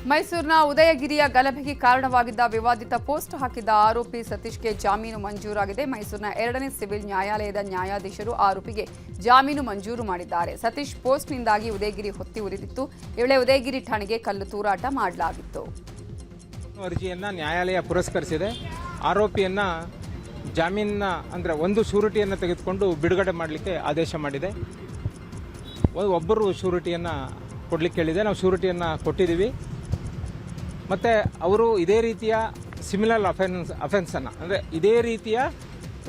ಮೈಸೂರಿನ ಉದಯಗಿರಿಯ ಗಲಭೆಗೆ ಕಾರಣವಾಗಿದ್ದ ವಿವಾದಿತ ಪೋಸ್ಟ್ ಹಾಕಿದ್ದ ಆರೋಪಿ ಸತೀಶ್ಗೆ ಜಾಮೀನು ಮಂಜೂರಾಗಿದೆ. ಮೈಸೂರಿನ 2ನೇ ಸಿವಿಲ್ ನ್ಯಾಯಾಲಯದ ನ್ಯಾಯಾಧೀಶರು ಆರೋಪಿಗೆ ಜಾಮೀನು ಮಂಜೂರು ಮಾಡಿದ್ದಾರೆ. ಸತೀಶ್ ಪೋಸ್ಟ್ನಿಂದಾಗಿ ಉದಯಗಿರಿ ಹೊತ್ತಿ ಉರಿದಿತ್ತು. ಈ ವೇಳೆ ಉದಯಗಿರಿ ಠಾಣೆಗೆ ಕಲ್ಲು ತೂರಾಟ ಮಾಡಲಾಗಿತ್ತು. ಅರ್ಜಿಯನ್ನು ನ್ಯಾಯಾಲಯ ಪುರಸ್ಕರಿಸಿದೆ. ಆರೋಪಿಯನ್ನು ಜಾಮೀನಿನ ಅಂದರೆ ಒಂದು ಶೂರಿಟಿಯನ್ನು ತೆಗೆದುಕೊಂಡು ಬಿಡುಗಡೆ ಮಾಡಲಿಕ್ಕೆ ಆದೇಶ ಮಾಡಿದೆ. ಒಬ್ಬರು ಶೂರಿಟಿಯನ್ನು ಕೊಡಲಿಕ್ಕೆ ಹೇಳಿದೆ. ನಾವು ಶೂರಿಟಿಯನ್ನು ಕೊಟ್ಟಿದ್ದೀವಿ. ಮತ್ತು ಅವರು ಇದೇ ರೀತಿಯ ಸಿಮಿಲರ್ ಅಫೆನ್ಸನ್ನು ಅಂದರೆ ಇದೇ ರೀತಿಯ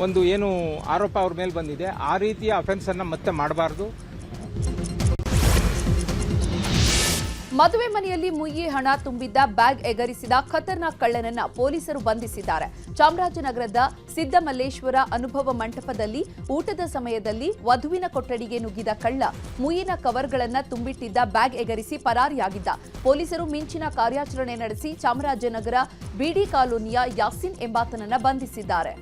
ಒಂದು ಏನು ಆರೋಪ ಅವ್ರ ಮೇಲೆ ಬಂದಿದೆ ಆ ರೀತಿಯ ಅಫೆನ್ಸನ್ನು ಮತ್ತೆ ಮಾಡಬಾರ್ದು. ಮದುವೆ ಮನೆಯಲ್ಲಿ ಮುಯ್ಯಿ ಹಣ ತುಂಬಿದ್ದ ಬ್ಯಾಗ್ ಎಗರಿಸಿದ ಖತರ್ನಾಕ್ ಕಳ್ಳನನ್ನ ಪೊಲೀಸರು ಬಂಧಿಸಿದ್ದಾರೆ. ಚಾಮರಾಜನಗರದ ಸಿದ್ದಮಲ್ಲೇಶ್ವರ ಅನುಭವ ಮಂಟಪದಲ್ಲಿ ಊಟದ ಸಮಯದಲ್ಲಿ ವಧುವಿನ ಕೊಠಡಿಗೆ ನುಗ್ಗಿದ ಕಳ್ಳ ಮುಯ್ಯಿನ ಕವರ್ಗಳನ್ನ ತುಂಬಿಟ್ಟಿದ್ದ ಬ್ಯಾಗ್ ಎಗರಿಸಿ ಪರಾರಿಯಾಗಿದ್ದ. ಪೊಲೀಸರು ಮಿಂಚಿನ ಕಾರ್ಯಾಚರಣೆ ನಡೆಸಿ ಚಾಮರಾಜನಗರ ಬಿಡಿ ಕಾಲೋನಿಯ ಯಾಸಿನ್ ಎಂಬಾತನನ್ನ ಬಂಧಿಸಿದ್ದಾರೆ.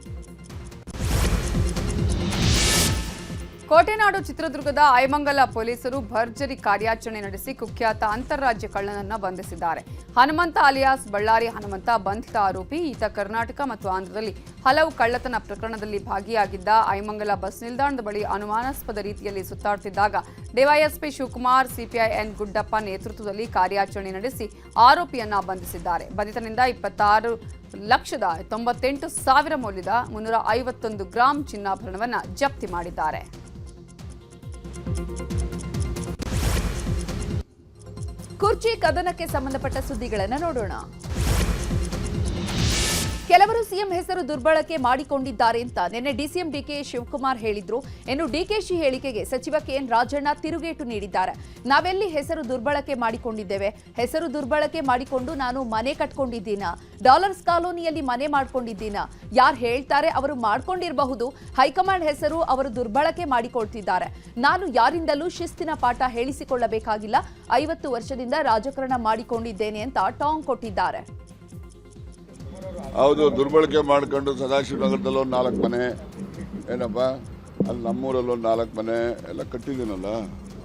ಕೋಟೆನಾಡು ಚಿತ್ರದುರ್ಗದ ಐಮಂಗಲ ಪೊಲೀಸರು ಭರ್ಜರಿ ಕಾರ್ಯಾಚರಣೆ ನಡೆಸಿ ಕುಖ್ಯಾತ ಅಂತಾರಾಜ್ಯ ಕಳ್ಳನನ್ನ ಬಂಧಿಸಿದ್ದಾರೆ. ಹನುಮಂತ ಅಲಿಯಾಸ್ ಬಳ್ಳಾರಿ ಹನುಮಂತ ಬಂಧಿತ ಆರೋಪಿ. ಈತ ಕರ್ನಾಟಕ ಮತ್ತು ಆಂಧ್ರದಲ್ಲಿ ಹಲವು ಕಳ್ಳತನ ಪ್ರಕರಣದಲ್ಲಿ ಭಾಗಿಯಾಗಿದ್ದ. ಐಮಂಗಲ ಬಸ್ ನಿಲ್ದಾಣದ ಬಳಿ ಅನುಮಾನಾಸ್ಪದ ರೀತಿಯಲ್ಲಿ ಸುತ್ತಾಡುತ್ತಿದ್ದಾಗ DYSP Shivakumar, CPI N Guddappa ನೇತೃತ್ವದಲ್ಲಿ ಕಾರ್ಯಾಚರಣೆ ನಡೆಸಿ ಆರೋಪಿಯನ್ನ ಬಂಧಿಸಿದ್ದಾರೆ. ಬಂಧಿತನಿಂದ 26,98,000 ಮೌಲ್ಯದ 351 ಗ್ರಾಂ ಚಿನ್ನಾಭರಣವನ್ನು ಜಪ್ತಿ ಮಾಡಿದ್ದಾರೆ. ಕುರ್ಚಿ ಕದನಕ್ಕೆ ಸಂಬಂಧಪಟ್ಟ ಸುದ್ದಿಗಳನ್ನು ನೋಡೋಣ. ಕೆಲವರು ಸಿಎಂ ಹೆಸರು ದುರ್ಬಳಕೆ ಮಾಡಿಕೊಂಡಿದ್ದಾರೆ ಅಂತ ನಿನ್ನೆ ಡಿಸಿಎಂ ಡಿಕೆ ಶಿವಕುಮಾರ್ ಹೇಳಿದ್ರು. ಇನ್ನು ಡಿಕೆಶಿ ಹೇಳಿಕೆಗೆ ಸಚಿವ ಕೆಎನ್ ರಾಜಣ್ಣ ತಿರುಗೇಟು ನೀಡಿದ್ದಾರೆ. ನಾವೆಲ್ಲಿ ಹೆಸರು ದುರ್ಬಳಕೆ ಮಾಡಿಕೊಂಡಿದ್ದೇವೆ? ಹೆಸರು ದುರ್ಬಳಕೆ ಮಾಡಿಕೊಂಡು ನಾನು ಮನೆ ಕಟ್ಕೊಂಡಿದ್ದೀನಾ? ಡಾಲರ್ಸ್ ಕಾಲೋನಿಯಲ್ಲಿ ಮನೆ ಮಾಡ್ಕೊಂಡಿದ್ದೀನಾ? ಯಾರು ಹೇಳ್ತಾರೆ ಅವರು ಮಾಡ್ಕೊಂಡಿರಬಹುದು. ಹೈಕಮಾಂಡ್ ಹೆಸರು ಅವರು ದುರ್ಬಳಕೆ ಮಾಡಿಕೊಳ್ತಿದ್ದಾರೆ. ನಾನು ಯಾರಿಂದಲೂ ಶಿಸ್ತಿನ ಪಾಠ ಹೇಳಿಸಿಕೊಳ್ಳಬೇಕಾಗಿಲ್ಲ. 50 ವರ್ಷದಿಂದ ರಾಜಕಾರಣ ಮಾಡಿಕೊಂಡಿದ್ದೇನೆ ಅಂತ ಟಾಂಗ್ ಕೊಟ್ಟಿದ್ದಾರೆ. ಹೌದು, ದುರ್ಬಳಕೆ ಮಾಡ್ಕೊಂಡು ಸದಾಶಿವನಗರದಲ್ಲಿ ಒಂದು 4 ಮನೆ, ಏನಪ್ಪ ಅಲ್ಲಿ ನಮ್ಮೂರಲ್ಲಿ ಒಂದು 4 ಮನೆ ಎಲ್ಲ ಕಟ್ಟಿದ್ದೀನಲ್ಲ,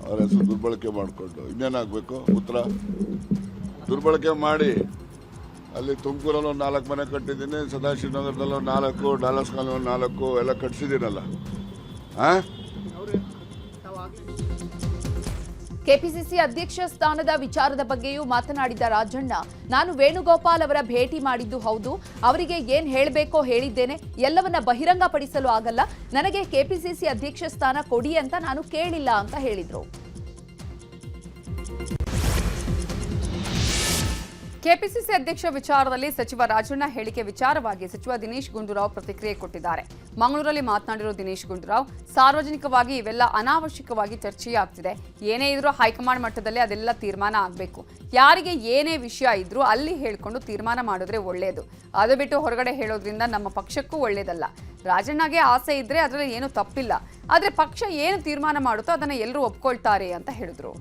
ಅವ್ರ ಹೆಸರು ದುರ್ಬಳಕೆ ಮಾಡಿಕೊಂಡು ಇನ್ನೇನಾಗಬೇಕು? ಉತ್ತರ ದುರ್ಬಳಕೆ ಮಾಡಿ ಅಲ್ಲಿ ತುಮಕೂರಲ್ಲಿ ಒಂದು 4 ಮನೆ ಕಟ್ಟಿದ್ದೀನಿ, ಸದಾಶಿವನಗರದಲ್ಲಿ ಒಂದು 4, ಡಾಲರ್ಸ್ ಕಾಲೋನಿ ಒಂದು 4 ಎಲ್ಲ ಕಟ್ಟಿಸಿದ್ದೀನಲ್ಲ. ಕೆಪಿಸಿಸಿ ಅಧ್ಯಕ್ಷ ಸ್ಥಾನದ ವಿಚಾರದ ಬಗ್ಗೆಯೂ ಮಾತನಾಡಿದ ರಾಜಣ್ಣ, ನಾನು ವೇಣುಗೋಪಾಲ್ ಅವರ ಭೇಟಿ ಮಾಡಿದ್ದು ಹೌದು. ಅವರಿಗೆ ಏನ್ ಹೇಳಬೇಕೋ ಹೇಳಿದ್ದೇನೆ. ಎಲ್ಲವನ್ನ ಬಹಿರಂಗಪಡಿಸಲು ಆಗಲ್ಲ. ನನಗೆ ಕೆಪಿಸಿಸಿ ಅಧ್ಯಕ್ಷ ಸ್ಥಾನ ಕೊಡಿ ಅಂತ ನಾನು ಕೇಳಿಲ್ಲ ಅಂತ ಹೇಳಿದ್ರು. ಕೆಪಿಸಿಸಿ ಅಧ್ಯಕ್ಷ ವಿಚಾರದಲ್ಲಿ ಸಚಿವ ರಾಜಣ್ಣ ಹೇಳಿಕೆ ವಿಚಾರವಾಗಿ ಸಚಿವ ದಿನೇಶ್ ಗುಂಡೂರಾವ್ ಪ್ರತಿಕ್ರಿಯೆ ಕೊಟ್ಟಿದ್ದಾರೆ. ಮಂಗಳೂರಲ್ಲಿ ಮಾತನಾಡಿರೋ ದಿನೇಶ್ ಗುಂಡೂರಾವ್, ಸಾರ್ವಜನಿಕವಾಗಿ ಇವೆಲ್ಲ ಅನಾವಶ್ಯಕವಾಗಿ ಚರ್ಚೆಯಾಗ್ತಿದೆ. ಏನೇ ಇದ್ರೂ ಹೈಕಮಾಂಡ್ ಮಟ್ಟದಲ್ಲಿ ಅದೆಲ್ಲ ತೀರ್ಮಾನ ಆಗಬೇಕು. ಯಾರಿಗೆ ಏನೇ ವಿಷಯ ಇದ್ರೂ ಅಲ್ಲಿ ಹೇಳ್ಕೊಂಡು ತೀರ್ಮಾನ ಮಾಡಿದ್ರೆ ಒಳ್ಳೆಯದು. ಅದು ಬಿಟ್ಟು ಹೊರಗಡೆ ಹೇಳೋದ್ರಿಂದ ನಮ್ಮ ಪಕ್ಷಕ್ಕೂ ಒಳ್ಳೆಯದಲ್ಲ. ರಾಜಣ್ಣಗೆ ಆಸೆ ಇದ್ರೆ ಅದರಲ್ಲಿ ಏನು ತಪ್ಪಿಲ್ಲ. ಆದರೆ ಪಕ್ಷ ಏನು ತೀರ್ಮಾನ ಮಾಡುತ್ತೋ ಅದನ್ನು ಎಲ್ಲರೂ ಒಪ್ಕೊಳ್ತಾರೆ ಅಂತ ಹೇಳಿದ್ರು.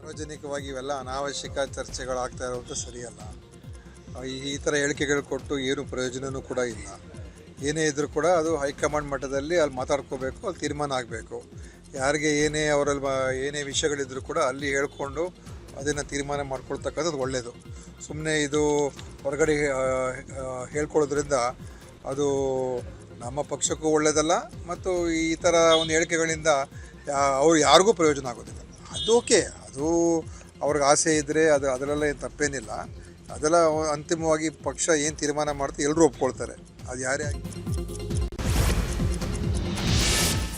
ಸಾರ್ವಜನಿಕವಾಗಿ ಇವೆಲ್ಲ ಅನಾವಶ್ಯಕ ಚರ್ಚೆಗಳಾಗ್ತಾ ಇರೋದು ಸರಿಯಲ್ಲ. ಈ ಥರ ಹೇಳಿಕೆಗಳು ಕೊಟ್ಟು ಏನು ಪ್ರಯೋಜನವೂ ಕೂಡ ಇಲ್ಲ. ಏನೇ ಇದ್ರೂ ಕೂಡ ಅದು ಹೈಕಮಾಂಡ್ ಮಟ್ಟದಲ್ಲಿ ಅಲ್ಲಿ ಮಾತಾಡ್ಕೋಬೇಕು, ಅಲ್ಲಿ ತೀರ್ಮಾನ ಆಗಬೇಕು. ಯಾರಿಗೆ ಏನೇ ಅವರಲ್ಲಿ ಏನೇ ವಿಷಯಗಳಿದ್ರೂ ಕೂಡ ಅಲ್ಲಿ ಹೇಳ್ಕೊಂಡು ಅದನ್ನು ತೀರ್ಮಾನ ಮಾಡ್ಕೊಳ್ತಕ್ಕಂಥದ್ದು ಒಳ್ಳೆಯದು. ಸುಮ್ಮನೆ ಇದು ಹೊರಗಡೆ ಹೇಳ್ಕೊಳ್ಳೋದ್ರಿಂದ ಅದು ನಮ್ಮ ಪಕ್ಷಕ್ಕೂ ಒಳ್ಳೆಯದಲ್ಲ ಮತ್ತು ಈ ಥರ ಒಂದು ಹೇಳಿಕೆಗಳಿಂದ ಅವ್ರು ಯಾರಿಗೂ ಪ್ರಯೋಜನ ಆಗೋದಿಲ್ಲ. ಅದು ಓಕೆ, ಅದು ಅವ್ರಿಗೆ ಆಸೆ ಇದ್ದರೆ ಅದರಲ್ಲ ಏನು ತಪ್ಪೇನಿಲ್ಲ. ಅದೆಲ್ಲ ಅಂತಿಮವಾಗಿ ಪಕ್ಷ ಏನು ತೀರ್ಮಾನ ಮಾಡುತ್ತೆ ಎಲ್ಲರೂ ಒಪ್ಕೊಳ್ತಾರೆ. ಅದು ಯಾರೇ ಆಗಿ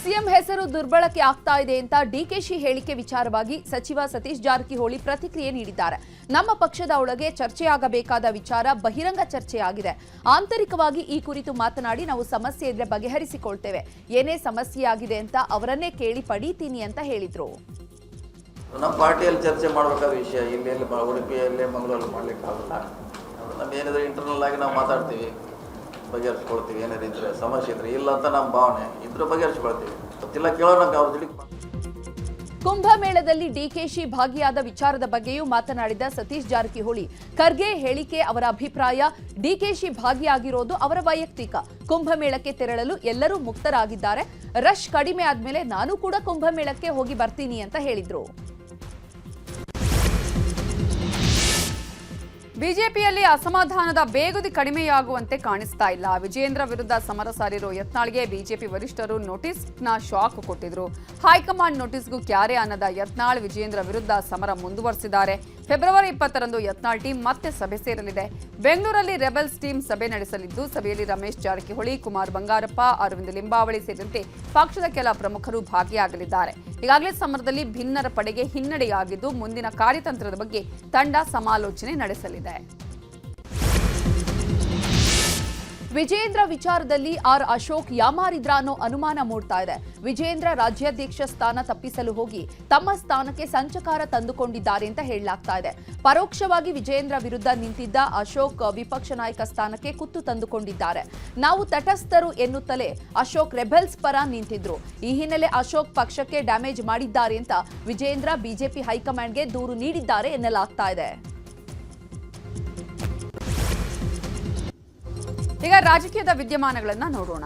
ಸಿಎಂ ಹೆಸರು ದುರ್ಬಳಕೆ ಆಗ್ತಾ ಇದೆ ಅಂತ ಡಿಕೆಶಿ ಹೇಳಿಕೆ ವಿಚಾರವಾಗಿ ಸಚಿವ ಸತೀಶ್ ಜಾರಕಿಹೊಳಿ ಪ್ರತಿಕ್ರಿಯೆ ನೀಡಿದ್ದಾರೆ. ನಮ್ಮ ಪಕ್ಷದ ಒಳಗೆ ಚರ್ಚೆಯಾಗಬೇಕಾದ ವಿಚಾರ ಬಹಿರಂಗ ಚರ್ಚೆಯಾಗಿದೆ. ಆಂತರಿಕವಾಗಿ ಈ ಕುರಿತು ಮಾತನಾಡಿ ನಾವು ಸಮಸ್ಯೆ ಇದ್ರೆ ಬಗೆಹರಿಸಿಕೊಳ್ತೇವೆ. ಏನೇ ಸಮಸ್ಯೆ ಆಗಿದೆ ಅಂತ ಅವರನ್ನೇ ಕೇಳಿ ಪಡೀತೀನಿ ಅಂತ ಹೇಳಿದ್ರು. ನಮ್ಮ ಪಾರ್ಟಿಯಲ್ಲಿ ಚರ್ಚೆ ಮಾಡಬೇಕಾದ ವಿಷಯ ಇಲ್ಲಿ ಉಡುಪಿಯಲ್ಲಿ ಮಂಗಳೂರಲ್ಲಿ ಮಾಡಲಿಕ್ಕಾಗಲ್ಲ. ನಮ್ಮ ಏನಿದ್ರೆ ಇಂಟರ್ನಲ್ ಆಗಿ ನಾವು ಮಾತಾಡ್ತೀವಿ, ಬಗೆಹರಿಸ್ಕೊಳ್ತೀವಿ. ಏನಾದ್ರು ಇದ್ರೆ ಸಮಸ್ಯೆ ಇದ್ರೆ ಇಲ್ಲ ಅಂತ ನಮ್ಮ ಭಾವನೆ ಇದ್ರೆ ಬಗೆಹರಿಸ್ಕೊಳ್ತೀವಿ. ಗೊತ್ತಿಲ್ಲ ಕೇಳೋಣ ಅವ್ರ ಜೊತೆ. ಕುಂಭಮೇಳದಲ್ಲಿ ಡಿಕೆಶಿ ಭಾಗಿಯಾದ ವಿಚಾರದ ಬಗ್ಗೆಯೂ ಮಾತನಾಡಿದ ಸತೀಶ್ ಜಾರಕಿಹೊಳಿ, ಖರ್ಗೆ ಹೇಳಿಕೆ ಅವರ ಅಭಿಪ್ರಾಯ. ಡಿಕೆಶಿ ಭಾಗಿಯಾಗಿರೋದು ಅವರ ವೈಯಕ್ತಿಕ. ಕುಂಭಮೇಳಕ್ಕೆ ತೆರಳಲು ಎಲ್ಲರೂ ಮುಕ್ತರಾಗಿದ್ದಾರೆ. ರಶ್ ಕಡಿಮೆ ಆದ್ಮೇಲೆ ನಾನು ಕೂಡ ಕುಂಭಮೇಳಕ್ಕೆ ಹೋಗಿ ಬರ್ತೀನಿ ಅಂತ ಹೇಳಿದ್ರು. ಬಿಜೆಪಿಯಲ್ಲಿ ಅಸಮಾಧಾನದ ಬೇಗುದಿ ಕಡಿಮೆಯಾಗುವಂತೆ ಕಾಣಿಸ್ತಾ ಇಲ್ಲ. ವಿಜಯೇಂದ್ರ ವಿರುದ್ಧ ಸಮರ ಸಾರಿರೋ ಯತ್ನಾಳ್ಗೆ ಬಿಜೆಪಿ ವರಿಷ್ಠರು ನೋಟಿಸ್ನ ಶಾಕ್ ಕೊಟ್ಟಿದ್ರು. ಹೈಕಮಾಂಡ್ ನೋಟಿಸ್ಗೂ ಕ್ಯಾರೆ ಅನ್ನದ ಯತ್ನಾಳ್ ವಿಜಯೇಂದ್ರ ವಿರುದ್ಧ ಸಮರ ಮುಂದುವರೆಸಿದ್ದಾರೆ. ಫೆಬ್ರವರಿ 20ರಂದು ಯತ್ನಾಳ್ ಟೀಮ್ ಮತ್ತೆ ಸಭೆ ಸೇರಲಿದೆ. ಬೆಂಗಳೂರಲ್ಲಿ ರೆಬೆಲ್ಸ್ ಟೀಮ್ ಸಭೆ ನಡೆಸಲಿದ್ದು, ಸಭೆಯಲ್ಲಿ ರಮೇಶ್ ಜಾರಕಿಹೊಳಿ, ಕುಮಾರ್ ಬಂಗಾರಪ್ಪ, ಅರವಿಂದ್ ಲಿಂಬಾವಳಿ ಸೇರಿದಂತೆ ಪಕ್ಷದ ಕೆಲ ಪ್ರಮುಖರು ಭಾಗಿಯಾಗಲಿದ್ದಾರೆ. ಈಗಾಗಲೇ ಸಮರದಲ್ಲಿ ಭಿನ್ನರ ಪಡೆಗೆ ಹಿನ್ನಡೆಯಾಗಿದ್ದು, ಮುಂದಿನ ಕಾರ್ಯತಂತ್ರದ ಬಗ್ಗೆ ತಂಡ ಸಮಾಲೋಚನೆ ನಡೆಸಲಿದೆ. ವಿಜಯೇಂದ್ರ ವಿಚಾರದಲ್ಲಿ ಆರ್ ಅಶೋಕ್ ಯಾಮಾರಿದ್ರ ಅನ್ನೋ ಅನುಮಾನ ಮೂಡ್ತಾ ಇದೆ. ವಿಜಯೇಂದ್ರ ರಾಜ್ಯಾಧ್ಯಕ್ಷ ಸ್ಥಾನ ತಪ್ಪಿಸಲು ಹೋಗಿ ತಮ್ಮ ಸ್ಥಾನಕ್ಕೆ ಸಂಚಕಾರ ತಂದುಕೊಂಡಿದ್ದಾರೆ ಅಂತ ಹೇಳಲಾಗ್ತಾ ಇದೆ. ಪರೋಕ್ಷವಾಗಿ ವಿಜಯೇಂದ್ರ ವಿರುದ್ಧ ನಿಂತಿದ್ದ ಅಶೋಕ್ ವಿಪಕ್ಷ ನಾಯಕ ಸ್ಥಾನಕ್ಕೆ ಕುತ್ತು ತಂದುಕೊಂಡಿದ್ದಾರೆ. ನಾವು ತಟಸ್ಥರು ಎನ್ನುತ್ತಲೇ ಅಶೋಕ್ ರೆಬೆಲ್ಸ್ ಪರ ನಿಂತಿದ್ರು. ಈ ಹಿನ್ನೆಲೆ ಅಶೋಕ್ ಪಕ್ಷಕ್ಕೆ ಡ್ಯಾಮೇಜ್ ಮಾಡಿದ್ದಾರೆ ಅಂತ ವಿಜಯೇಂದ್ರ ಬಿಜೆಪಿ ಹೈಕಮಾಂಡ್ಗೆ ದೂರು ನೀಡಿದ್ದಾರೆ ಎನ್ನಲಾಗ್ತಾ ಇದೆ. ಈಗ ರಾಜಕೀಯದ ವಿದ್ಯಮಾನಗಳನ್ನ ನೋಡೋಣ.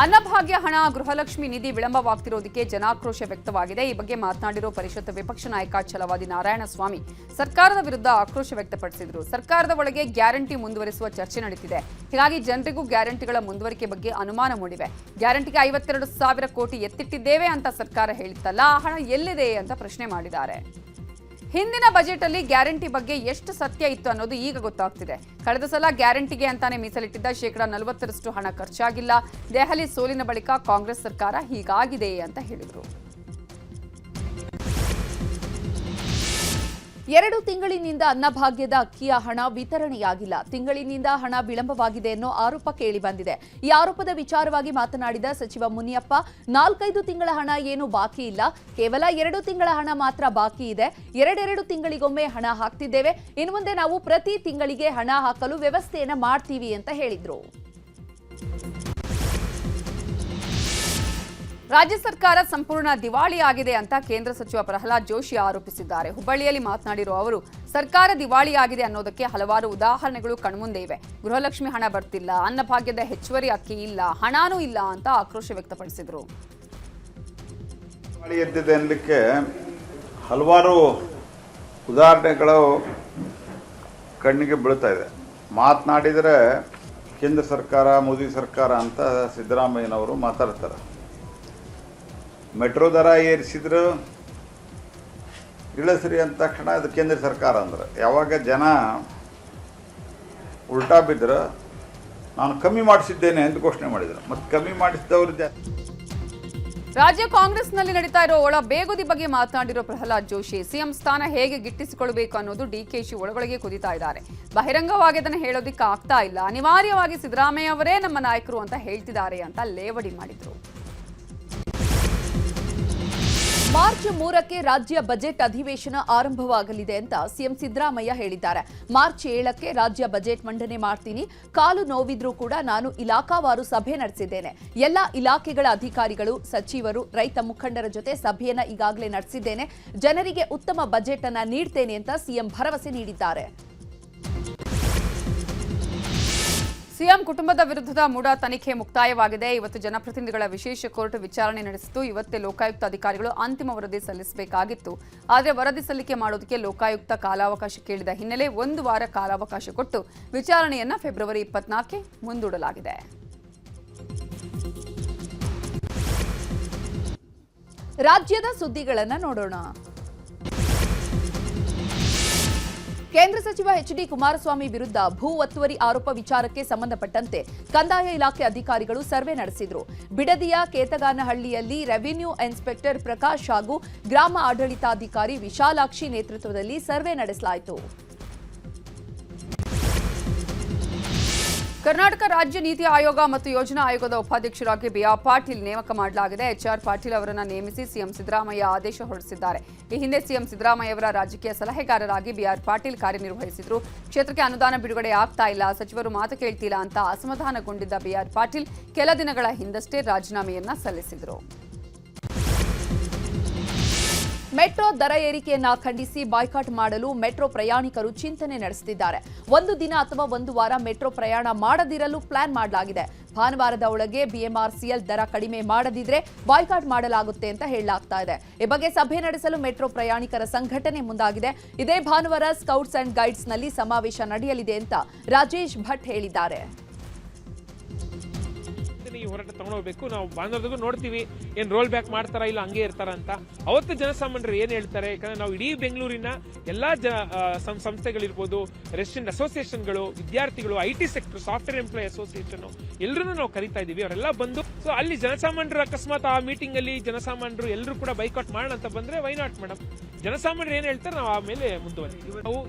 ಅನ್ನಭಾಗ್ಯ ಹಣ, ಗೃಹಲಕ್ಷ್ಮಿ ನಿಧಿ ವಿಳಂಬವಾಗ್ತಿರೋದಕ್ಕೆ ಜನಾಕ್ರೋಶ ವ್ಯಕ್ತವಾಗಿದೆ. ಈ ಬಗ್ಗೆ ಮಾತನಾಡಿರೋ ಪರಿಷತ್ ವಿಪಕ್ಷ ನಾಯಕ ಛಲವಾದಿ ನಾರಾಯಣಸ್ವಾಮಿ ಸರ್ಕಾರದ ವಿರುದ್ಧ ಆಕ್ರೋಶ ವ್ಯಕ್ತಪಡಿಸಿದರು. ಸರ್ಕಾರದ ಒಳಗೆ ಗ್ಯಾರಂಟಿ ಮುಂದುವರಿಸುವ ಚರ್ಚೆ ನಡೀತಿದೆ. ಹೀಗಾಗಿ ಜನರಿಗೂ ಗ್ಯಾರಂಟಿಗಳ ಮುಂದುವರಿಕೆ ಬಗ್ಗೆ ಅನುಮಾನ ಮೂಡಿವೆ. ಗ್ಯಾರಂಟಿಗೆ 52,000 ಕೋಟಿ ಎತ್ತಿಟ್ಟಿದ್ದೇವೆ ಅಂತ ಸರ್ಕಾರ ಹೇಳಿತ್ತಲ್ಲ, ಆ ಹಣ ಎಲ್ಲಿದೆ ಅಂತ ಪ್ರಶ್ನೆ ಮಾಡಿದ್ದಾರೆ. ಹಿಂದಿನ ಬಜೆಟ್ ಅಲ್ಲಿ ಗ್ಯಾರಂಟಿ ಬಗ್ಗೆ ಎಷ್ಟು ಸತ್ಯ ಇತ್ತು ಅನ್ನೋದು ಈಗ ಗೊತ್ತಾಗ್ತಿದೆ. ಕಳೆದ ಸಲ ಗ್ಯಾರಂಟಿಗೆ ಅಂತಾನೆ ಮೀಸಲಿಟ್ಟಿದ್ದ 40% ಹಣ ಖರ್ಚಾಗಿಲ್ಲ. ದೆಹಲಿ ಸೋಲಿನ ಬಳಿಕ ಕಾಂಗ್ರೆಸ್ ಸರ್ಕಾರ ಹೀಗಾಗಿದೆ ಅಂತ ಹೇಳಿದರು. 2 ತಿಂಗಳಿನಿಂದ ಅನ್ನಭಾಗ್ಯದ ಅಕ್ಕಿಯ ಹಣ ವಿತರಣೆಯಾಗಿಲ್ಲ. ತಿಂಗಳಿನಿಂದ ಹಣ ವಿಳಂಬವಾಗಿದೆ ಅನ್ನೋ ಆರೋಪ ಕೇಳಿ ಬಂದಿದೆ. ಈ ಆರೋಪದ ವಿಚಾರವಾಗಿ ಮಾತನಾಡಿದ ಸಚಿವ ಮುನಿಯಪ್ಪ, 4-5 ತಿಂಗಳ ಹಣ ಏನು ಬಾಕಿ ಇಲ್ಲ, ಕೇವಲ 2 ತಿಂಗಳ ಹಣ ಮಾತ್ರ ಬಾಕಿ ಇದೆ. 2 ತಿಂಗಳಿಗೊಮ್ಮೆ ಹಣ ಹಾಕ್ತಿದ್ದೇವೆ. ಇನ್ನು ಮುಂದೆ ನಾವು ಪ್ರತಿ ತಿಂಗಳಿಗೆ ಹಣ ಹಾಕಲು ವ್ಯವಸ್ಥೆಯನ್ನ ಮಾಡ್ತೀವಿ ಅಂತ ಹೇಳಿದ್ರು. ರಾಜ್ಯ ಸರ್ಕಾರ ಸಂಪೂರ್ಣ ದಿವಾಳಿಯಾಗಿದೆ ಅಂತ ಕೇಂದ್ರ ಸಚಿವ ಪ್ರಹ್ಲಾದ್ ಜೋಶಿ ಆರೋಪಿಸಿದ್ದಾರೆ. ಹುಬ್ಬಳ್ಳಿಯಲ್ಲಿ ಮಾತನಾಡಿರುವ ಅವರು, ಸರ್ಕಾರ ದಿವಾಳಿಯಾಗಿದೆ ಅನ್ನೋದಕ್ಕೆ ಹಲವಾರು ಉದಾಹರಣೆಗಳು ಕಣ್ಮುಂದೆ ಇವೆ. ಗೃಹಲಕ್ಷ್ಮಿ ಹಣ ಬರ್ತಿಲ್ಲ, ಅನ್ನಭಾಗ್ಯದ ಹೆಚ್ಚುವರಿ ಅಕ್ಕಿ ಇಲ್ಲ, ಹಣನೂ ಇಲ್ಲ ಅಂತ ಆಕ್ರೋಶ ವ್ಯಕ್ತಪಡಿಸಿದರು. ದಿವಾಳಿ ಎದ್ದಿದೆ ಅನ್ನಲಿಕ್ಕೆ ಹಲವಾರು ಉದಾಹರಣೆಗಳು ಕಣ್ಣಿಗೆ ಬೀಳ್ತಾ ಇದೆ. ಮಾತನಾಡಿದರೆ ಕೇಂದ್ರ ಸರ್ಕಾರ, ಮೋದಿ ಸರ್ಕಾರ ಅಂತ ಸಿದ್ದರಾಮಯ್ಯನವರು ಮಾತಾಡ್ತಾರೆ. ಮೆಟ್ರೋ ದರ ಏರಿಸಿದ್ರು ಇಳಿಸ್ರಿ ಅಂದ ತಕ್ಷಣ ಅದು ಕೇಂದ್ರ ಸರ್ಕಾರ ಅಂದ್ರೆ, ಯಾವಾಗ ಜನ ಉಲ್ಟಾ ಬಿದ್ದರು ನಾನು ಕಮ್ಮಿ ಮಾಡಿಸಿದ್ದೇನೆ ಅಂತ ಘೋಷಣೆ ಮಾಡಿದರು. ಮತ್ತು ಕಮ್ಮಿ ಮಾಡಿಸಿದವರು ರಾಜ್ಯ ಕಾಂಗ್ರೆಸ್ನಲ್ಲಿ ನಡೀತಾ ಇರೋ ಒಳ ಬೇಗುದಿ ಬಗ್ಗೆ ಮಾತನಾಡಿರೋ ಪ್ರಹ್ಲಾದ್ ಜೋಶಿ, ಸಿಎಂ ಸ್ಥಾನ ಹೇಗೆ ಗಿಟ್ಟಿಸಿಕೊಳ್ಳಬೇಕು ಅನ್ನೋದು ಡಿಕೆಶಿ ಒಳಗೊಳಗೆ ಕುದಿತಾ ಇದ್ದಾರೆ. ಬಹಿರಂಗವಾಗಿ ಅದನ್ನು ಹೇಳೋದಿಕ್ಕೆ ಆಗ್ತಾ ಇಲ್ಲ. ಅನಿವಾರ್ಯವಾಗಿ ಸಿದ್ದರಾಮಯ್ಯ ಅವರೇ ನಮ್ಮ ನಾಯಕರು ಅಂತ ಹೇಳ್ತಿದ್ದಾರೆ ಅಂತ ಲೇವಡಿ ಮಾಡಿದ್ರು. ಮಾರ್ಚ್ 3ಕ್ಕೆ ರಾಜ್ಯ ಬಜೆಟ್ ಅಧಿವೇಶನ ಆರಂಭವಾಗಲಿದೆ ಅಂತ ಸಿಎಂ ಸಿದ್ದರಾಮಯ್ಯ ಹೇಳಿದ್ದಾರೆ. ಮಾರ್ಚ್ 7ಕ್ಕೆ ರಾಜ್ಯ ಬಜೆಟ್ ಮಂಡನೆ ಮಾಡ್ತೀನಿ. ಕಾಲು ನೋವಿದ್ರೂ ಕೂಡ ನಾನು ಇಲಾಖಾವಾರು ಸಭೆ ನಡೆಸಿದ್ದೇನೆ. ಎಲ್ಲ ಇಲಾಖೆಗಳ ಅಧಿಕಾರಿಗಳು, ಸಚಿವರು, ರೈತ ಮುಖಂಡರ ಜೊತೆ ಸಭೆಯನ್ನ ಈಗಾಗಲೇ ನಡೆಸಿದ್ದೇನೆ. ಜನರಿಗೆ ಉತ್ತಮ ಬಜೆಟ್ ಅನ್ನ ನೀಡ್ತೇನೆ ಅಂತ ಸಿಎಂ ಭರವಸೆ ನೀಡಿದ್ದಾರೆ. ಸಿಎಂ ಕುಟುಂಬದ ವಿರುದ್ಧದ ಮೂಡ ತನಿಖೆ ಮುಕ್ತಾಯವಾಗಿದೆ. ಇವತ್ತು ಜನಪ್ರತಿನಿಧಿಗಳ ವಿಶೇಷ ಕೋರ್ಟ್ ವಿಚಾರಣೆ ನಡೆಸಿತು. ಇವತ್ತೇ ಲೋಕಾಯುಕ್ತ ಅಧಿಕಾರಿಗಳು ಅಂತಿಮ ವರದಿ ಸಲ್ಲಿಸಬೇಕಾಗಿತ್ತು. ಆದರೆ ವರದಿ ಸಲ್ಲಿಕೆ ಮಾಡೋದಕ್ಕೆ ಲೋಕಾಯುಕ್ತ ಕಾಲಾವಕಾಶ ಕೇಳಿದ ಹಿನ್ನೆಲೆ 1 ವಾರ ಕಾಲಾವಕಾಶ ಕೊಟ್ಟು ವಿಚಾರಣೆಯನ್ನ ಫೆಬ್ರವರಿ 24ಕ್ಕೆ ಮುಂದೂಡಲಾಗಿದೆ. ರಾಜ್ಯದ ಸುದ್ದಿಗಳನ್ನ ನೋಡೋಣ. ಕೇಂದ್ರ ಸಚಿವ ಎಚ್.ಡಿ. ಕುಮಾರಸ್ವಾಮಿ ವಿರುದ್ಧ ಭೂ ಒತ್ತುವರಿ ಆರೋಪ ವಿಚಾರಕ್ಕೆ ಸಂಬಂಧಪಟ್ಟಂತೆ ಕಂದಾಯ ಇಲಾಖೆ ಅಧಿಕಾರಿಗಳು ಸರ್ವೆ ನಡೆಸಿದ್ರು. ಬಿಡದಿಯ ಕೇತಗಾನಹಳ್ಳಿಯಲ್ಲಿ ರೆವಿನ್ಯೂ ಇನ್ಸ್ಪೆಕ್ಟರ್ ಪ್ರಕಾಶ್ ಹಾಗೂ ಗ್ರಾಮ ಆಡಳಿತಾಧಿಕಾರಿ ವಿಶಾಲಾಕ್ಷಿ ನೇತೃತ್ವದಲ್ಲಿ ಸರ್ವೆ ನಡೆಸಲಾಯಿತು. ಕರ್ನಾಟಕ ರಾಜ್ಯ ನೀತಿ ಆಯೋಗ ಮತ್ತು ಯೋಜನಾ ಆಯೋಗದ ಉಪಾಧ್ಯಕ್ಷರಾಗಿ ಬಿಆರ್ ಪಾಟೀಲ್ ನೇಮಕ ಮಾಡಲಾಗಿದೆ. ಎಚ್ಆರ್ ಪಾಟೀಲ್ ಅವರನ್ನು ನೇಮಿಸಿ ಸಿಎಂ ಸಿದ್ದರಾಮಯ್ಯ ಆದೇಶ ಹೊರಡಿಸಿದ್ದಾರೆ. ಈ ಹಿಂದೆ ಸಿಎಂ ಸಿದ್ದರಾಮಯ್ಯ ಅವರ ರಾಜಕೀಯ ಸಲಹೆಗಾರರಾಗಿ ಬಿಆರ್ ಪಾಟೀಲ್ ಕಾರ್ಯನಿರ್ವಹಿಸಿದ್ರು. ಕ್ಷೇತ್ರಕ್ಕೆ ಅನುದಾನ ಬಿಡುಗಡೆ ಆಗ್ತಾ ಇಲ್ಲ, ಸಚಿವರು ಮಾತು ಕೇಳ್ತಿಲ್ಲ ಅಂತ ಅಸಮಾಧಾನಗೊಂಡಿದ್ದ ಬಿಆರ್ ಪಾಟೀಲ್ ಕೆಲ ದಿನಗಳ ಹಿಂದಷ್ಟೇ ರಾಜೀನಾಮೆಯನ್ನ ಸಲ್ಲಿಸಿದರು. ಮೆಟ್ರೋ ದರ ಏರಿಕೆಯನ್ನ ಖಂಡಿಸಿ ಬಾಯ್ಕಾಟ್ ಮಾಡಲು ಮೆಟ್ರೋ ಪ್ರಯಾಣಿಕರು ಚಿಂತನೆ ನಡೆಸುತ್ತಿದ್ದಾರೆ. ಒಂದು ದಿನ ಅಥವಾ ಒಂದು ವಾರ ಮೆಟ್ರೋ ಪ್ರಯಾಣ ಮಾಡದಿರಲು ಪ್ಲಾನ್ ಮಾಡಲಾಗಿದೆ. ಭಾನುವಾರದ ಒಳಗೆ BMRCL ದರ ಕಡಿಮೆ ಮಾಡದಿದ್ರೆ ಬಾಯ್ಕಾಟ್ ಮಾಡಲಾಗುತ್ತೆ ಅಂತ ಹೇಳಲಾಗ್ತಾ ಇದೆ. ಈ ಬಗ್ಗೆ ಸಭೆ ನಡೆಸಲು ಮೆಟ್ರೋ ಪ್ರಯಾಣಿಕರ ಸಂಘಟನೆ ಮುಂದಾಗಿದೆ. ಇದೇ ಭಾನುವಾರ ಸ್ಕೌಟ್ಸ್ ಅಂಡ್ ಗೈಡ್ಸ್ ನಲ್ಲಿ ಸಮಾವೇಶ ನಡೆಯಲಿದೆ ಅಂತ ರಾಜೇಶ್ ಭಟ್ ಹೇಳಿದ್ದಾರೆ. ಈ ಹೋರಾಟ ತಗೊಂಡೋಗ್ಬೇಕು. ನಾವು ಭಾನುವಾರದಾಗೂ ನೋಡ್ತೀವಿ ಏನ್ ರೋಲ್ ಬ್ಯಾಕ್ ಮಾಡ್ತಾರ ಇಲ್ಲ ಹಂಗೆ ಇರ್ತಾರ ಅಂತ. ಅವತ್ತು ಜನಸಾಮಾನ್ಯರು ಏನ್ ಹೇಳ್ತಾರೆ, ಯಾಕಂದ್ರೆ ನಾವು ಇಡೀ ಬೆಂಗಳೂರಿನ ಎಲ್ಲಾ ಸಂಸ್ಥೆಗಳಿರ್ಬೋದು, ರೆಸಿಡೆಂಟ್ ಅಸೋಸಿಯೇಷನ್ಗಳು, ವಿದ್ಯಾರ್ಥಿಗಳು, IT sector, software employee association ಎಲ್ಲರೂ ನಾವು ಕರಿತಾ ಇದೀವಿ. ಅವರೆಲ್ಲ ಬಂದು ಸೊ ಅಲ್ಲಿ ಜನಸಾಮಾನ್ಯರು ಅಕಸ್ಮಾತ್ ಆ ಮೀಟಿಂಗ್ ಅಲ್ಲಿ ಜನಸಾಮಾನ್ಯರು ಎಲ್ಲರೂ ಕೂಡ ಬೈಕಾಟ್ ಮಾಡೋಣ ಅಂತ ಬಂದ್ರೆ ವೈ ನಾಟ್ ಮೇಡಮ್. ಜನಸಾಮಾನ್ಯರು ಏನ್ ಹೇಳ್ತಾರೆ ನಾವು ಆಮೇಲೆ ಮುಂದುವರಿತೀವಿ. ನಾವು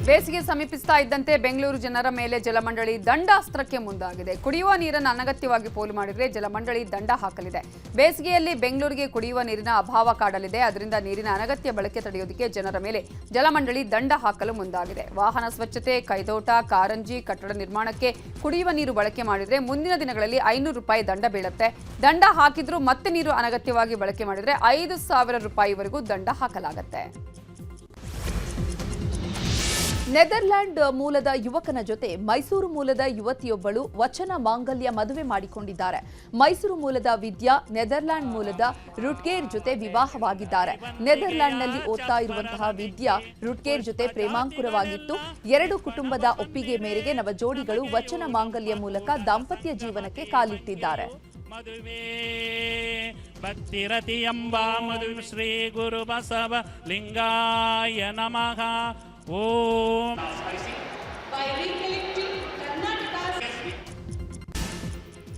ಬೇಸಿಗೆ ಸಮೀಪಿಸ್ತಾ ಇದ್ದಂತೆ ಬೆಂಗಳೂರು ಜನರ ಮೇಲೆ ಜಲಮಂಡಳಿ ದಂಡಾಸ್ತ್ರಕ್ಕೆ ಮುಂದಾಗಿದೆ. ಕುಡಿಯುವ ನೀರನ್ನು ಅನಗತ್ಯವಾಗಿ ಪೋಲು ಮಾಡಿದರೆ ಜಲಮಂಡಳಿ ದಂಡ ಹಾಕಲಿದೆ. ಬೇಸಿಗೆಯಲ್ಲಿ ಬೆಂಗಳೂರಿಗೆ ಕುಡಿಯುವ ನೀರಿನ ಅಭಾವ ಕಾಡಲಿದೆ. ಅದರಿಂದ ನೀರಿನ ಅನಗತ್ಯ ಬಳಕೆ ತಡೆಯೋದಕ್ಕೆ ಜನರ ಮೇಲೆ ಜಲಮಂಡಳಿ ದಂಡ ಹಾಕಲು ಮುಂದಾಗಿದೆ. ವಾಹನ ಸ್ವಚ್ಛತೆ, ಕೈದೋಟ, ಕಾರಂಜಿ, ಕಟ್ಟಡ ನಿರ್ಮಾಣಕ್ಕೆ ಕುಡಿಯುವ ನೀರು ಬಳಕೆ ಮಾಡಿದರೆ ಮುಂದಿನ ದಿನಗಳಲ್ಲಿ 500 ರೂಪಾಯಿ ದಂಡ ಬೀಳುತ್ತೆ. ದಂಡ ಹಾಕಿದ್ರೂ ಮತ್ತೆ ನೀರು ಅನಗತ್ಯವಾಗಿ ಬಳಕೆ ಮಾಡಿದರೆ 5,000 ರೂಪಾಯಿವರೆಗೂ ದಂಡ ಹಾಕಲಾಗುತ್ತೆ. ನೆದರ್ಲ್ಯಾಂಡ್ ಮೂಲದ ಯುವಕನ ಜೊತೆ ಮೈಸೂರು ಮೂಲದ ಯುವತಿಯೊಬ್ಬಳು ವಚನ ಮಾಂಗಲ್ಯ ಮದುವೆ ಮಾಡಿಕೊಂಡಿದ್ದಾರೆ. ಮೈಸೂರು ಮೂಲದ ವಿದ್ಯಾ ನೆದರ್ಲ್ಯಾಂಡ್ ಮೂಲದ ರುಟ್ಗೇರ್ ಜೊತೆ ವಿವಾಹವಾಗಿದ್ದಾರೆ. ನೆದರ್ಲ್ಯಾಂಡ್ನಲ್ಲಿ ಓದ್ತಾ ಇರುವಂತಹ ವಿದ್ಯಾ ರುಟ್ಗೇರ್ ಜೊತೆ ಪ್ರೇಮಾಂಕುರವಾಗಿತ್ತು. ಎರಡು ಕುಟುಂಬದ ಒಪ್ಪಿಗೆ ಮೇರೆಗೆ ನವ ಜೋಡಿಗಳು ವಚನ ಮಾಂಗಲ್ಯ ಮೂಲಕ ದಾಂಪತ್ಯ ಜೀವನಕ್ಕೆ ಕಾಲಿಟ್ಟಿದ್ದಾರೆ. ಮದುವೆ ಭಕ್ತಿರತಿ ಎಂಬ ಮದುವೆ ಶ್ರೀ ಗುರು ಬಸವ ಲಿಂಗಾಯ ನಮಃ. ಓಂ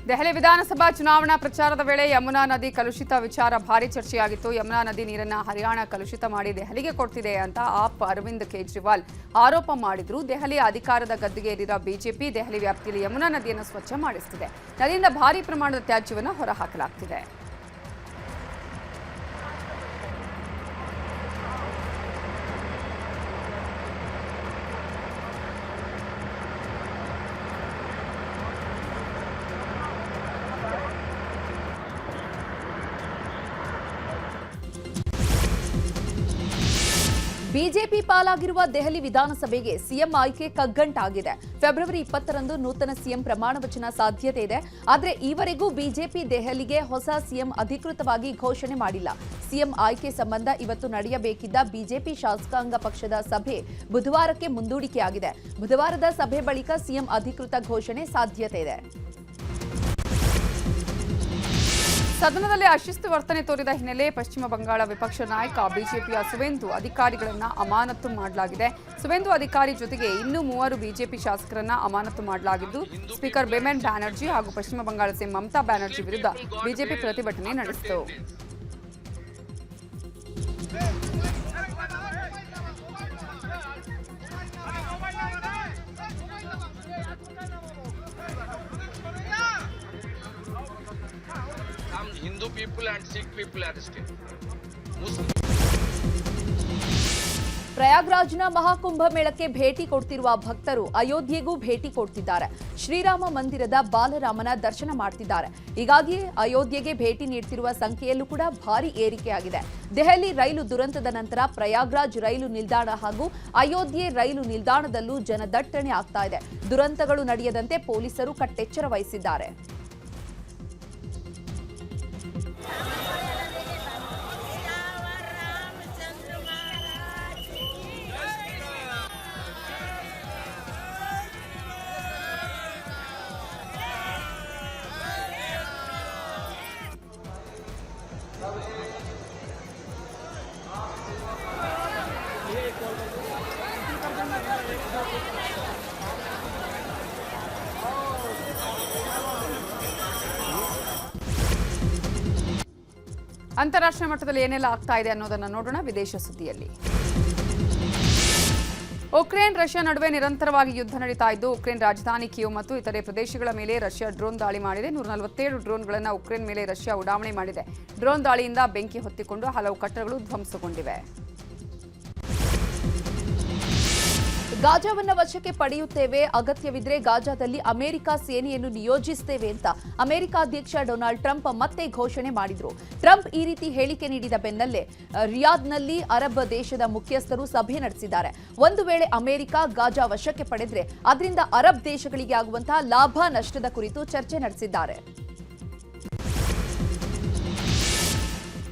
ದೆಹಲಿ ವಿಧಾನಸಭಾ ಚುನಾವಣಾ ಪ್ರಚಾರದ ವೇಳೆ ಯಮುನಾ ನದಿ ಕಲುಷಿತ ವಿಚಾರ ಭಾರಿ ಚರ್ಚೆಯಾಗಿತ್ತು. ಯಮುನಾ ನದಿ ನೀರನ್ನು ಹರಿಯಾಣ ಕಲುಷಿತ ಮಾಡಿ ದೆಹಲಿಗೆ ಕೊಡ್ತಿದೆ ಅಂತ ಆಪ್ ಅರವಿಂದ್ ಕೇಜ್ರಿವಾಲ್ ಆರೋಪ ಮಾಡಿದ್ರು. ದೆಹಲಿ ಅಧಿಕಾರದ ಗದ್ದುಗೆಯೇರಿರುವ ಬಿಜೆಪಿ ದೆಹಲಿ ವ್ಯಾಪ್ತಿಯಲ್ಲಿ ಯಮುನಾ ನದಿಯನ್ನು ಸ್ವಚ್ಛ ಮಾಡಿಸುತ್ತಿದೆ. ನದಿಯಿಂದ ಭಾರಿ ಪ್ರಮಾಣದ ತ್ಯಾಜ್ಯವನ್ನು ಹೊರಹಾಕಲಾಗ್ತಿದೆ. ಬಿಜೆಪಿ ಪಾಲಾಗಿರುವ ದೆಹಲಿ ವಿಧಾನಸಭೆಗೆ ಸಿಎಂ ಆಯ್ಕೆ ಕಗ್ಗಂಟಾಗಿದೆ. ಫೆಬ್ರವರಿ 20ರಂದು ನೂತನ ಸಿಎಂ ಪ್ರಮಾಣ ವಚನ ಸಾಧ್ಯತೆ ಇದೆ. ಆದರೆ ಈವರೆಗೂ ಬಿಜೆಪಿ ದೆಹಲಿಗೆ ಹೊಸ ಸಿಎಂ ಅಧಿಕೃತವಾಗಿ ಘೋಷಣೆ ಮಾಡಿಲ್ಲ. ಸಿಎಂ ಆಯ್ಕೆ ಸಂಬಂಧ ಇವತ್ತು ನಡೆಯಬೇಕಿದ್ದ ಬಿಜೆಪಿ ಶಾಸಕಾಂಗ ಪಕ್ಷದ ಸಭೆ ಬುಧವಾರಕ್ಕೆ ಮುಂದೂಡಿಕೆಯಾಗಿದೆ. ಬುಧವಾರದ ಸಭೆ ಬಳಿಕ ಸಿಎಂ ಅಧಿಕೃತ ಘೋಷಣೆ ಸಾಧ್ಯತೆ ಇದೆ. ಸದನದಲ್ಲಿ ಅಶಿಸ್ತು ವರ್ತನೆ ತೋರಿದ ಹಿನ್ನೆಲೆ ಪಶ್ಚಿಮ ಬಂಗಾಳ ವಿಪಕ್ಷ ನಾಯಕ ಬಿಜೆಪಿಯ ಸುವೇಂದು ಅಧಿಕಾರಿಗಳನ್ನು ಅಮಾನತು ಮಾಡಲಾಗಿದೆ. ಸುವೇಂದು ಅಧಿಕಾರಿ ಜೊತೆಗೆ ಇನ್ನೂ 3 ಬಿಜೆಪಿ ಶಾಸಕರನ್ನ ಅಮಾನತು ಮಾಡಲಾಗಿದ್ದು, ಸ್ಪೀಕರ್ ಬಿಮನ್ ಬ್ಯಾನರ್ಜಿ ಹಾಗೂ ಪಶ್ಚಿಮ ಬಂಗಾಳ ಸಿಎಂ ಮಮತಾ ಬ್ಯಾನರ್ಜಿ ವಿರುದ್ಧ ಬಿಜೆಪಿ ಪ್ರತಿಭಟನೆ ನಡೆಸಿತು. Hindu people and Sikh people are still ಪ್ರಯಾಗ್ರಾಜ್ನ Maha Kumbh ಮೇಳಕ್ಕೆ ಭೇಟಿ ಕೊಡ್ತಿರುವ ಭಕ್ತರು ಅಯೋಧ್ಯೆಗೂ ಭೇಟಿ ಕೊಡ್ತಿದ್ದಾರೆ. ಶ್ರೀರಾಮ ಮಂದಿರದ ಬಾಲರಾಮನ ದರ್ಶನ ಮಾಡ್ತಿದ್ದಾರೆ. ಹೀಗಾಗಿ ಅಯೋಧ್ಯೆಗೆ ಭೇಟಿ ನೀಡ್ತಿರುವ ಸಂಖ್ಯೆಯಲ್ಲೂ ಕೂಡ ಭಾರಿ ಏರಿಕೆಯಾಗಿದೆ. ದೆಹಲಿ ರೈಲು ದುರಂತದ ನಂತರ ಪ್ರಯಾಗ್ರಾಜ್ ರೈಲು ನಿಲ್ದಾಣ ಹಾಗೂ ಅಯೋಧ್ಯೆ ರೈಲು ನಿಲ್ದಾಣದಲ್ಲೂ ಜನದಟ್ಟಣೆ ಆಗ್ತಾ ಇದೆ. ದುರಂತಗಳು ನಡೆಯದಂತೆ ಪೊಲೀಸರು ಕಟ್ಟೆಚ್ಚರ ವಹಿಸಿದ್ದಾರೆ. ಅಂತಾರಾಷ್ಟ್ರೀಯ ಮಟ್ಟದಲ್ಲಿ ಏನೆಲ್ಲ ಆಗ್ತಾ ಇದೆ ಅನ್ನೋದನ್ನ ನೋಡೋಣ ವಿದೇಶ ಸುದ್ದಿಯಲ್ಲಿ. ಉಕ್ರೇನ್ ರಷ್ಯಾ ನಡುವೆ ನಿರಂತರವಾಗಿ ಯುದ್ಧ ನಡೀತಾ ಇದ್ದು, ಉಕ್ರೇನ್ ರಾಜಧಾನಿ ಕಿಯೇವ್ ಮತ್ತು ಇತರೆ ಪ್ರದೇಶಗಳ ಮೇಲೆ ರಷ್ಯಾ ಡ್ರೋನ್ ದಾಳಿ ಮಾಡಿದೆ. 147 ಡ್ರೋನ್ಗಳನ್ನು ಉಕ್ರೇನ್ ಮೇಲೆ ರಷ್ಯಾ ಉಡಾವಣೆ ಮಾಡಿದೆ. ಡ್ರೋನ್ ದಾಳಿಯಿಂದ ಬೆಂಕಿ ಹೊತ್ತಿಕೊಂಡು ಹಲವು ಕಟ್ಟಡಗಳು ಧ್ವಂಸಗೊಂಡಿವೆ. ಗಾಜಾವನ್ನ ವಶಕ್ಕೆ ಪಡೆಯುತ್ತೇವೆ, ಅಗತ್ಯವಿದ್ರೆ ಗಾಜಾದಲ್ಲಿ ಅಮೆರಿಕ ಸೇನೆಯನ್ನು ನಿಯೋಜಿಸುತ್ತೇವೆ ಅಂತ ಅಮೆರಿಕ ಅಧ್ಯಕ್ಷ ಡೊನಾಲ್ಡ್ ಟ್ರಂಪ್ ಮತ್ತೆ ಘೋಷಣೆ ಮಾಡಿದ್ರು. ಟ್ರಂಪ್ ಈ ರೀತಿ ಹೇಳಿಕೆ ನೀಡಿದ ಬೆನ್ನಲ್ಲೇ ರಿಯಾದ್ನಲ್ಲಿ ಅರಬ್ ದೇಶದ ಮುಖ್ಯಸ್ಥರು ಸಭೆ ನಡೆಸಿದ್ದಾರೆ. ಒಂದು ವೇಳೆ ಅಮೆರಿಕ ಗಾಜಾ ವಶಕ್ಕೆ ಪಡೆದ್ರೆ ಅದರಿಂದ ಅರಬ್ ದೇಶಗಳಿಗೆ ಆಗುವಂತಹ ಲಾಭ ನಷ್ಟದ ಕುರಿತು ಚರ್ಚೆ ನಡೆಸಿದ್ದಾರೆ.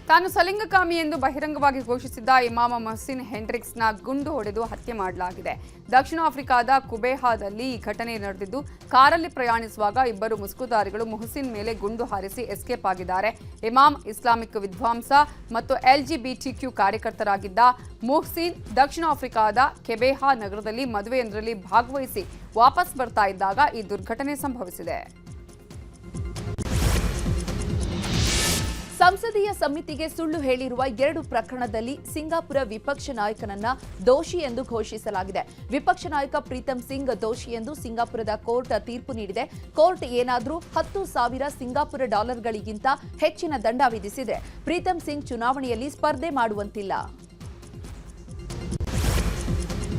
ತಾನು ಸಲಿಂಗಕಾಮಿ ಎಂದು ಬಹಿರಂಗವಾಗಿ ಘೋಷಿಸಿದ್ದ ಇಮಾಮ ಮೊಹಸಿನ್ ಹೆಂಡ್ರಿಕ್ಸ್ನ ಗುಂಡು ಹೊಡೆದು ಹತ್ಯೆ ಮಾಡಲಾಗಿದೆ. ದಕ್ಷಿಣ ಆಫ್ರಿಕಾದ ಕುಬೇಹಾದಲ್ಲಿ ಈ ಘಟನೆ ನಡೆದಿದ್ದು, ಕಾರಲ್ಲಿ ಪ್ರಯಾಣಿಸುವಾಗ ಇಬ್ಬರು ಮುಸುಕುಧಾರಿಗಳು ಮೊಹಸಿನ್ ಮೇಲೆ ಗುಂಡು ಹಾರಿಸಿ ಎಸ್ಕೇಪ್ ಆಗಿದ್ದಾರೆ. ಇಮಾಮ್ ಇಸ್ಲಾಮಿಕ್ ವಿದ್ವಾಂಸ ಮತ್ತು LGBTQ ಕಾರ್ಯಕರ್ತರಾಗಿದ್ದ ಮೊಹಸಿನ್ ದಕ್ಷಿಣ ಆಫ್ರಿಕಾದ ಕೆಬೇಹಾ ನಗರದಲ್ಲಿ ಮದುವೆಯೊಂದರಲ್ಲಿ ಭಾಗವಹಿಸಿ ವಾಪಸ್ ಬರ್ತಾ ಇದ್ದಾಗ ಈ ದುರ್ಘಟನೆ ಸಂಭವಿಸಿದೆ. ಸಂಸದೀಯ ಸಮಿತಿಗೆ ಸುಳ್ಳು ಹೇಳಿರುವ 2 ಪ್ರಕರಣದಲ್ಲಿ ಸಿಂಗಾಪುರ ವಿಪಕ್ಷ ನಾಯಕನನ್ನ ದೋಷಿ ಎಂದು ಘೋಷಿಸಲಾಗಿದೆ. ವಿಪಕ್ಷ ನಾಯಕ ಪ್ರೀತಮ್ ಸಿಂಗ್ ದೋಷಿ ಎಂದು ಸಿಂಗಾಪುರದ ಕೋರ್ಟ್ ತೀರ್ಪು ನೀಡಿದೆ. ಕೋರ್ಟ್ ಏನಾದರೂ 10,000 ಸಿಂಗಾಪುರ ಡಾಲರ್ಗಳಿಗಿಂತ ಹೆಚ್ಚಿನ ದಂಡ ವಿಧಿಸಿದರೆ ಪ್ರೀತಮ್ ಸಿಂಗ್ ಚುನಾವಣೆಯಲ್ಲಿ ಸ್ಪರ್ಧೆ ಮಾಡುವಂತಿಲ್ಲ.